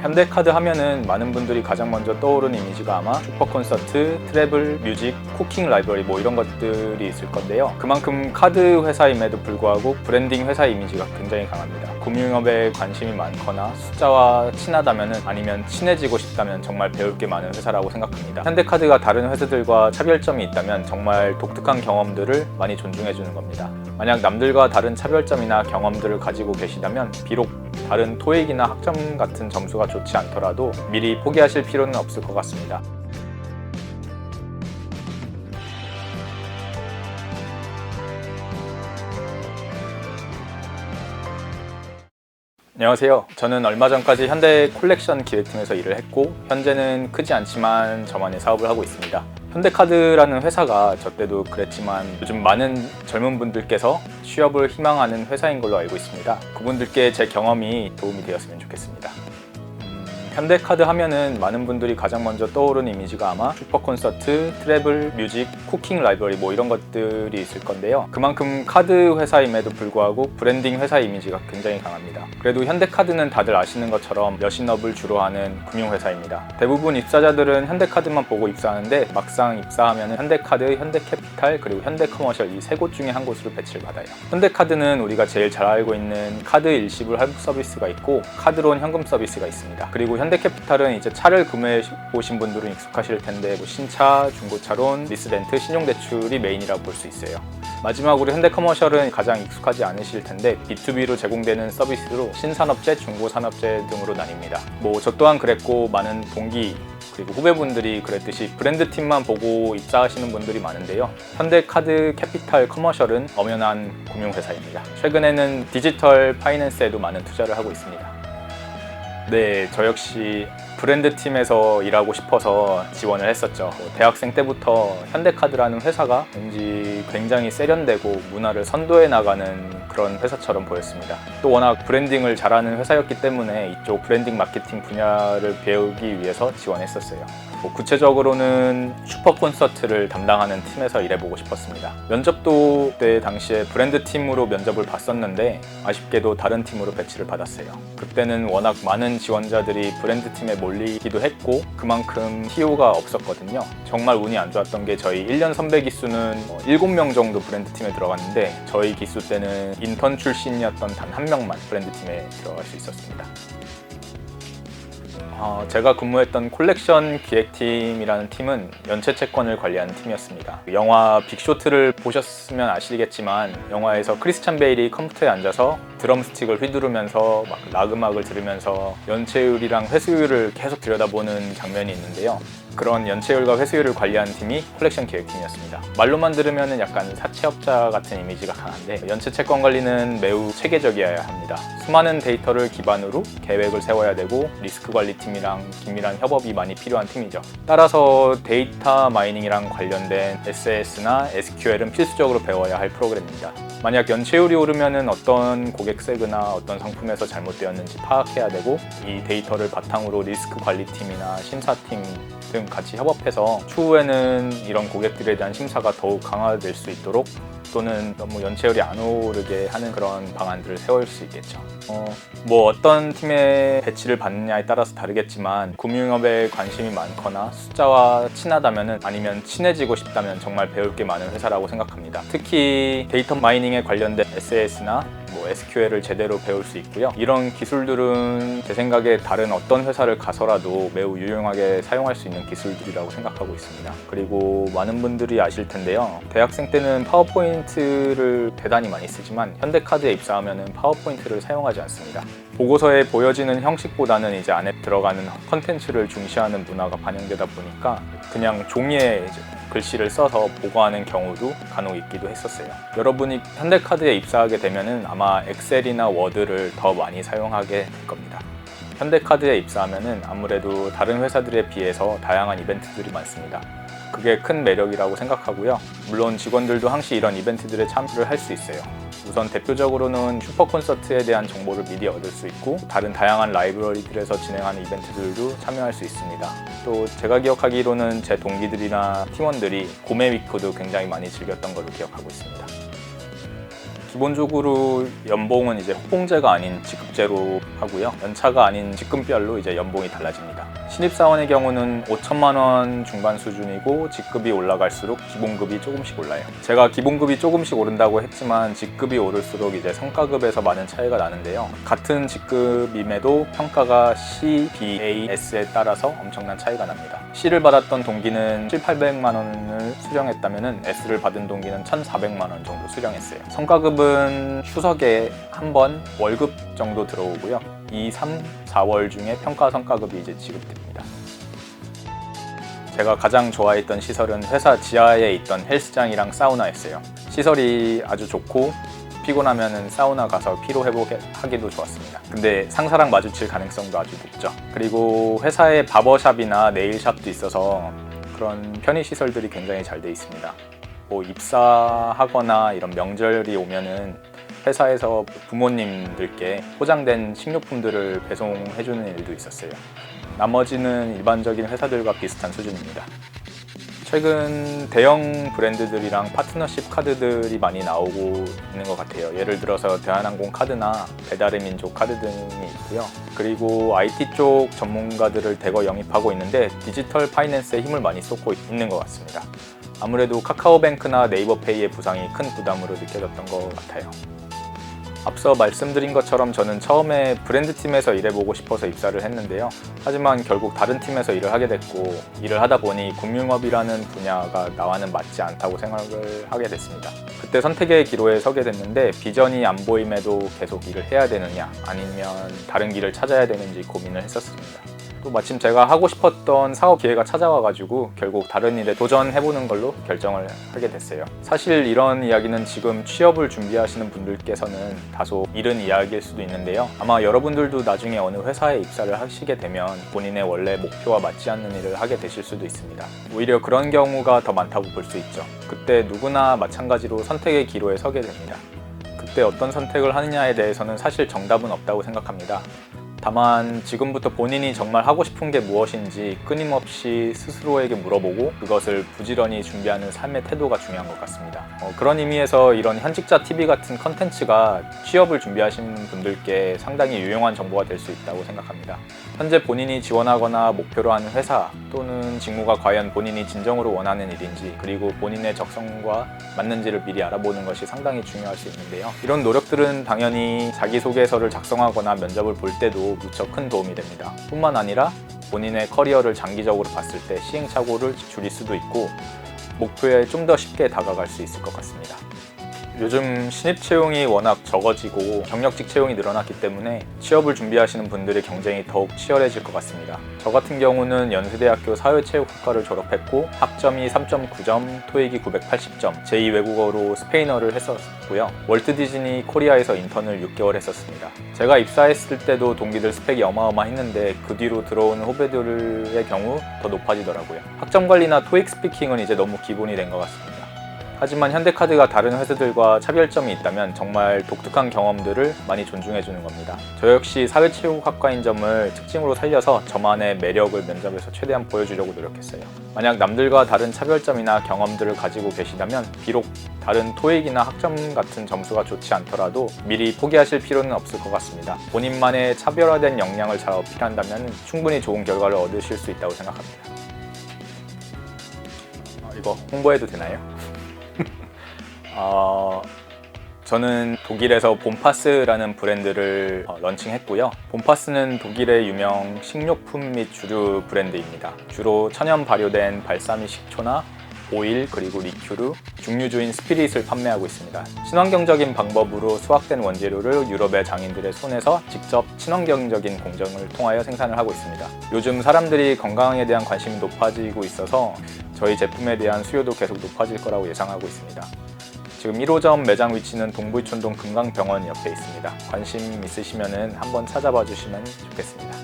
현대카드 하면은 많은 분들이 가장 먼저 떠오르는 이미지가 아마 슈퍼콘서트, 트래블, 뮤직, 쿠킹 라이브러리 뭐 이런 것들이 있을 건데요. 그만큼 카드 회사임에도 불구하고 브랜딩 회사 이미지가 굉장히 강합니다. 금융업에 관심이 많거나 숫자와 친하다면은 아니면 친해지고 싶다면 정말 배울 게 많은 회사라고 생각합니다. 현대카드가 다른 회사들과 차별점이 있다면 정말 독특한 경험들을 많이 존중해 주는 겁니다. 만약 남들과 다른 차별점이나 경험들을 가지고 계시다면 비록 다른 토익이나 학점 같은 점수가 좋지 않더라도 미리 포기하실 필요는 없을 것 같습니다. 안녕하세요. 저는 얼마 전까지 현대 콜렉션 기획팀에서 일을 했고 현재는 크지 않지만 저만의 사업을 하고 있습니다. 현대카드라는 회사가 저 때도 그랬지만 요즘 많은 젊은 분들께서 취업을 희망하는 회사인 걸로 알고 있습니다. 그분들께 제 경험이 도움이 되었으면 좋겠습니다. 현대카드 하면은 많은 분들이 가장 먼저 떠오르는 이미지가 아마 슈퍼콘서트, 트래블, 뮤직, 쿠킹 라이브러리 뭐 이런 것들이 있을 건데요. 그만큼 카드 회사임에도 불구하고 브랜딩 회사 이미지가 굉장히 강합니다. 그래도 현대카드는 다들 아시는 것처럼 여신업을 주로 하는 금융회사입니다. 대부분 입사자들은 현대카드만 보고 입사하는데 막상 입사하면 현대카드, 현대캐피탈, 그리고 현대커머셜 이 세 곳 중에 한 곳으로 배치를 받아요. 현대카드는 우리가 제일 잘 알고 있는 카드 일시불 할부 서비스가 있고 카드론 현금 서비스가 있습니다. 그리고 현대캐피탈은 이제 차를 구매해 보신 분들은 익숙하실 텐데 뭐 신차, 중고차론, 리스렌트, 신용대출이 메인이라고 볼 수 있어요. 마지막으로 현대커머셜은 가장 익숙하지 않으실 텐데 B2B로 제공되는 서비스로 신산업체, 중고산업체 등으로 나뉩니다. 뭐 저 또한 그랬고 많은 동기 그리고 후배분들이 그랬듯이 브랜드 팀만 보고 입사하시는 분들이 많은데요. 현대카드, 캐피탈, 커머셜은 엄연한 금융회사입니다. 최근에는 디지털 파이낸스에도 많은 투자를 하고 있습니다. 네, 저 역시 브랜드 팀에서 일하고 싶어서 지원을 했었죠. 대학생 때부터 현대카드라는 회사가 왠지 굉장히 세련되고 문화를 선도해 나가는 그런 회사처럼 보였습니다. 또 워낙 브랜딩을 잘하는 회사였기 때문에 이쪽 브랜딩 마케팅 분야를 배우기 위해서 지원했었어요. 구체적으로는 슈퍼콘서트를 담당하는 팀에서 일해보고 싶었습니다. 면접도 그때 당시에 브랜드 팀으로 면접을 봤었는데 아쉽게도 다른 팀으로 배치를 받았어요. 그때는 워낙 많은 지원자들이 브랜드 팀에 몰리기도 했고 그만큼 TO가 없었거든요. 정말 운이 안 좋았던 게 저희 1년 선배 기수는 7명 정도 브랜드 팀에 들어갔는데 저희 기수 때는 인턴 출신이었던 단 1명만 브랜드 팀에 들어갈 수 있었습니다. 제가 근무했던 콜렉션 기획팀이라는 팀은 연체 채권을 관리하는 팀이었습니다. 영화 빅쇼트를 보셨으면 아시겠지만 영화에서 크리스찬 베일이 컴퓨터에 앉아서 드럼 스틱을 휘두르면서 막 락 음악을 들으면서 연체율이랑 회수율을 계속 들여다보는 장면이 있는데요. 그런 연체율과 회수율을 관리하는 팀이 콜렉션 기획팀이었습니다. 말로만 들으면 약간 사채업자 같은 이미지가 강한데 연체 채권 관리는 매우 체계적이어야 합니다. 수많은 데이터를 기반으로 계획을 세워야 되고 리스크 관리팀이랑 긴밀한 협업이 많이 필요한 팀이죠. 따라서 데이터 마이닝이랑 관련된 SAS나 SQL은 필수적으로 배워야 할 프로그램입니다. 만약 연체율이 오르면 어떤 고객 세그나 어떤 상품에서 잘못되었는지 파악해야 되고 이 데이터를 바탕으로 리스크 관리팀이나 심사팀 등 같이 협업해서 추후에는 이런 고객들에 대한 심사가 더욱 강화될 수 있도록 또는 너무 연체율이 안 오르게 하는 그런 방안들을 세울 수 있겠죠. 뭐 어떤 팀에 배치를 받느냐에 따라서 다르겠지만 금융업에 관심이 많거나 숫자와 친하다면 아니면 친해지고 싶다면 정말 배울 게 많은 회사라고 생각합니다. 특히 데이터 마이닝에 관련된 SAS나 SQL을 제대로 배울 수 있고요. 이런 기술들은 제 생각에 다른 어떤 회사를 가서라도 매우 유용하게 사용할 수 있는 기술들이라고 생각하고 있습니다. 그리고 많은 분들이 아실 텐데요. 대학생 때는 파워포인트를 대단히 많이 쓰지만 현대카드에 입사하면 파워포인트를 사용하지 않습니다. 보고서에 보여지는 형식보다는 이제 안에 들어가는 컨텐츠를 중시하는 문화가 반영되다 보니까 그냥 종이에 글씨를 써서 보고하는 경우도 간혹 있기도 했었어요. 여러분이 현대카드에 입사하게 되면 아마 엑셀이나 워드를 더 많이 사용하게 될 겁니다. 현대카드에 입사하면 아무래도 다른 회사들에 비해서 다양한 이벤트들이 많습니다. 그게 큰 매력이라고 생각하고요. 물론 직원들도 항시 이런 이벤트들에 참여를 할 수 있어요. 우선 대표적으로는 슈퍼콘서트에 대한 정보를 미리 얻을 수 있고 다른 다양한 라이브러리들에서 진행하는 이벤트들도 참여할 수 있습니다. 또 제가 기억하기로는 제 동기들이나 팀원들이 고메 위크도 굉장히 많이 즐겼던 걸로 기억하고 있습니다. 기본적으로 연봉은 이제 호봉제가 아닌 직급제로 하고요. 연차가 아닌 직급별로 이제 연봉이 달라집니다. 신입사원의 경우는 5천만 원 중반 수준이고 직급이 올라갈수록 기본급이 조금씩 올라요. 제가 기본급이 조금씩 오른다고 했지만 직급이 오를수록 이제 성과급에서 많은 차이가 나는데요. 같은 직급임에도 평가가 C, B, A, S에 따라서 엄청난 차이가 납니다. C를 받았던 동기는 700~800만 원을 수령했다면 S를 받은 동기는 1,400만 원 정도 수령했어요. 성과급은 추석에 한 번 월급 정도 들어오고요. 2, 3, 4월 중에 평가 성과급이 이제 지급됩니다. 제가 가장 좋아했던 시설은 회사 지하에 있던 헬스장이랑 사우나였어요. 시설이 아주 좋고 피곤하면 사우나 가서 피로 회복하기도 좋았습니다. 근데 상사랑 마주칠 가능성도 아주 높죠. 그리고 회사에 바버샵이나 네일샵도 있어서 그런 편의시설들이 굉장히 잘 돼 있습니다. 뭐 입사하거나 이런 명절이 오면은 회사에서 부모님들께 포장된 식료품들을 배송해주는 일도 있었어요. 나머지는 일반적인 회사들과 비슷한 수준입니다. 최근 대형 브랜드들이랑 파트너십 카드들이 많이 나오고 있는 것 같아요. 예를 들어서 대한항공 카드나 배달의 민족 카드 등이 있고요. 그리고 IT 쪽 전문가들을 대거 영입하고 있는데 디지털 파이낸스에 힘을 많이 쏟고 있는 것 같습니다. 아무래도 카카오뱅크나 네이버페이의 부상이 큰 부담으로 느껴졌던 것 같아요. 앞서 말씀드린 것처럼 저는 처음에 브랜드팀에서 일해보고 싶어서 입사를 했는데요. 하지만 결국 다른 팀에서 일을 하게 됐고, 일을 하다 보니 금융업이라는 분야가 나와는 맞지 않다고 생각을 하게 됐습니다. 그때 선택의 기로에 서게 됐는데 비전이 안 보임에도 계속 일을 해야 되느냐 아니면 다른 길을 찾아야 되는지 고민을 했었습니다. 또 마침 제가 하고 싶었던 사업 기회가 찾아와가지고 결국 다른 일에 도전해보는 걸로 결정을 하게 됐어요. 사실 이런 이야기는 지금 취업을 준비하시는 분들께서는 다소 이른 이야기일 수도 있는데요. 아마 여러분들도 나중에 어느 회사에 입사를 하시게 되면 본인의 원래 목표와 맞지 않는 일을 하게 되실 수도 있습니다. 오히려 그런 경우가 더 많다고 볼 수 있죠. 그때 누구나 마찬가지로 선택의 기로에 서게 됩니다. 그때 어떤 선택을 하느냐에 대해서는 사실 정답은 없다고 생각합니다. 다만 지금부터 본인이 정말 하고 싶은 게 무엇인지 끊임없이 스스로에게 물어보고 그것을 부지런히 준비하는 삶의 태도가 중요한 것 같습니다. 그런 의미에서 이런 현직자 TV 같은 컨텐츠가 취업을 준비하시는 분들께 상당히 유용한 정보가 될 수 있다고 생각합니다. 현재 본인이 지원하거나 목표로 하는 회사 또는 직무가 과연 본인이 진정으로 원하는 일인지 그리고 본인의 적성과 맞는지를 미리 알아보는 것이 상당히 중요할 수 있는데요. 이런 노력들은 당연히 자기소개서를 작성하거나 면접을 볼 때도 무척 큰 도움이 됩니다. 뿐만 아니라 본인의 커리어를 장기적으로 봤을 때 시행착오를 줄일 수도 있고 목표에 좀 더 쉽게 다가갈 수 있을 것 같습니다. 요즘 신입 채용이 워낙 적어지고 경력직 채용이 늘어났기 때문에 취업을 준비하시는 분들의 경쟁이 더욱 치열해질 것 같습니다. 저 같은 경우는 연세대학교 사회체육학과를 졸업했고 학점이 3.9점, 토익이 980점, 제2외국어로 스페인어를 했었고요. 월트 디즈니 코리아에서 인턴을 6개월 했었습니다. 제가 입사했을 때도 동기들 스펙이 어마어마했는데 그 뒤로 들어오는 후배들의 경우 더 높아지더라고요. 학점 관리나 토익 스피킹은 이제 너무 기본이 된 것 같습니다. 하지만 현대카드가 다른 회사들과 차별점이 있다면 정말 독특한 경험들을 많이 존중해주는 겁니다. 저 역시 사회체육학과인 점을 특징으로 살려서 저만의 매력을 면접에서 최대한 보여주려고 노력했어요. 만약 남들과 다른 차별점이나 경험들을 가지고 계시다면 비록 다른 토익이나 학점 같은 점수가 좋지 않더라도 미리 포기하실 필요는 없을 것 같습니다. 본인만의 차별화된 역량을 잘 어필한다면 충분히 좋은 결과를 얻으실 수 있다고 생각합니다. 이거 홍보해도 되나요? 저는 독일에서 봄파스라는 브랜드를 런칭했고요. 봄파스는 독일의 유명 식료품 및 주류 브랜드입니다. 주로 천연 발효된 발사믹 식초나 오일 그리고 리큐르, 증류주인 스피릿을 판매하고 있습니다. 친환경적인 방법으로 수확된 원재료를 유럽의 장인들의 손에서 직접 친환경적인 공정을 통하여 생산을 하고 있습니다. 요즘 사람들이 건강에 대한 관심이 높아지고 있어서 저희 제품에 대한 수요도 계속 높아질 거라고 예상하고 있습니다. 지금 1호점 매장 위치는 동부이촌동 금강병원 옆에 있습니다. 관심 있으시면 한번 찾아봐 주시면 좋겠습니다.